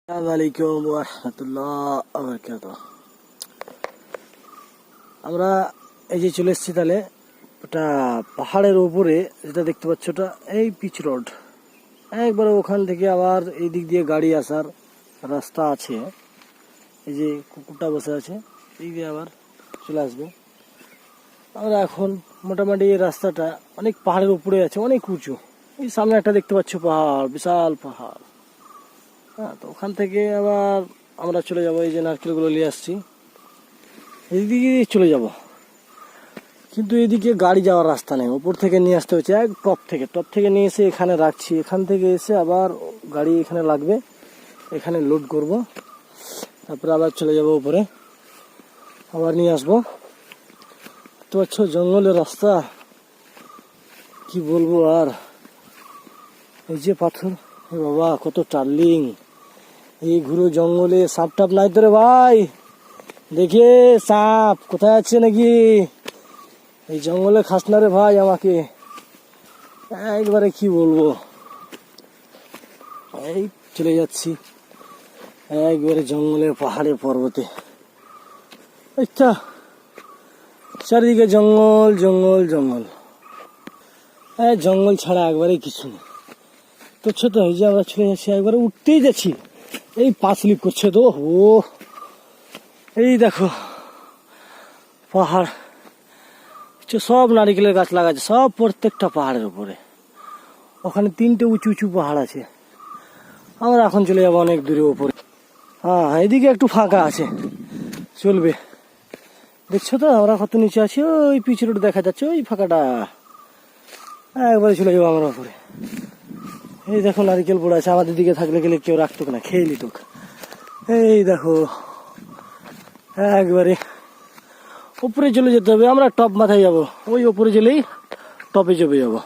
আসসালামু আলাইকুম ওয়া রাহমাতুল্লাহি ওয়া বারাকাতুহু। আমরা এই যে চলে এসেছি, তাহলে ওটা পাহাড়ের উপরে যেটা দেখতে পাচ্ছ, ওটা এই পিচ রোড। একবারে ওখান থেকে আবার এই দিক দিয়ে গাড়ি আসার রাস্তা আছে। এই যে কুকুরটা বসে আছে, এই দিয়ে আবার চলে আসবে। আমরা এখন মোটামুটি এই রাস্তাটা অনেক পাহাড়ের উপরে আছে, অনেক উঁচু। এই সামনে একটা দেখতে পাচ্ছ পাহাড়, বিশাল পাহাড়। হ্যাঁ, তো ওখান থেকে আবার আমরা চলে যাব। এই যে নারকেলগুলো নিয়ে আসছি, এইদিকে চলে যাব। কিন্তু এদিকে গাড়ি যাওয়ার রাস্তা নেই, ওপর থেকে নিয়ে আসতে হচ্ছে। এক টপ থেকে নিয়ে এসে এখানে রাখছি। এখান থেকে এসে আবার গাড়ি এখানে লাগবে, এখানে লোড করব, তারপরে আবার চলে যাব উপরে, আবার নিয়ে আসবো। তো আচ্ছা, জঙ্গলের রাস্তা কি বলবো আর। এই যে পাথর, বাবা কত টার্লিং। এই ঘুরো জঙ্গলে, সাপ টাপ নাই তো রে ভাই? দেখে সাপ কোথায় আছে নাকি? এই জঙ্গলে খাস না রে ভাই আমাকে। একবারে কি বলবো, এই চলে যাচ্ছি একবারে জঙ্গলের পাহাড়ে পর্বতে। আচ্ছা, চারিদিকে জঙ্গল জঙ্গল জঙ্গল, জঙ্গল ছাড়া একবারে কিছু নেই। তো ছোট এই যে আমরা চলে যাচ্ছি, একবারে উঠতেই যাচ্ছি। এই পা স্লিপ করছে তো। ও এই দেখো পাহাড়, সব নারিকেলের গাছ লাগাচ্ছে, সব প্রত্যেকটা পাহাড়ের উপরে। ওখানে 3টে উঁচু উঁচু পাহাড় আছে। আমরা এখন চলে যাবো অনেক দূরে উপরে। হ্যাঁ, এদিকে একটু ফাঁকা আছে, চলবে। দেখছো তো আমরা কত নিচে আছি, ওই পিচ রোড দেখা যাচ্ছে, ওই ফাঁকাটা। একবারে চলে যাবো আমরা উপরে। এই দেখো নারিকেল পড়ে আছে, আমাদের দিকে থাকলে গেলে কেউ রাখতো না, খেয়ে নিত। এই দেখো একবারে উপরে চলে যেতে হবে। আমরা টপ মাথায় যাবো, ওই উপরে গেলেই টপে চেপে যাবো।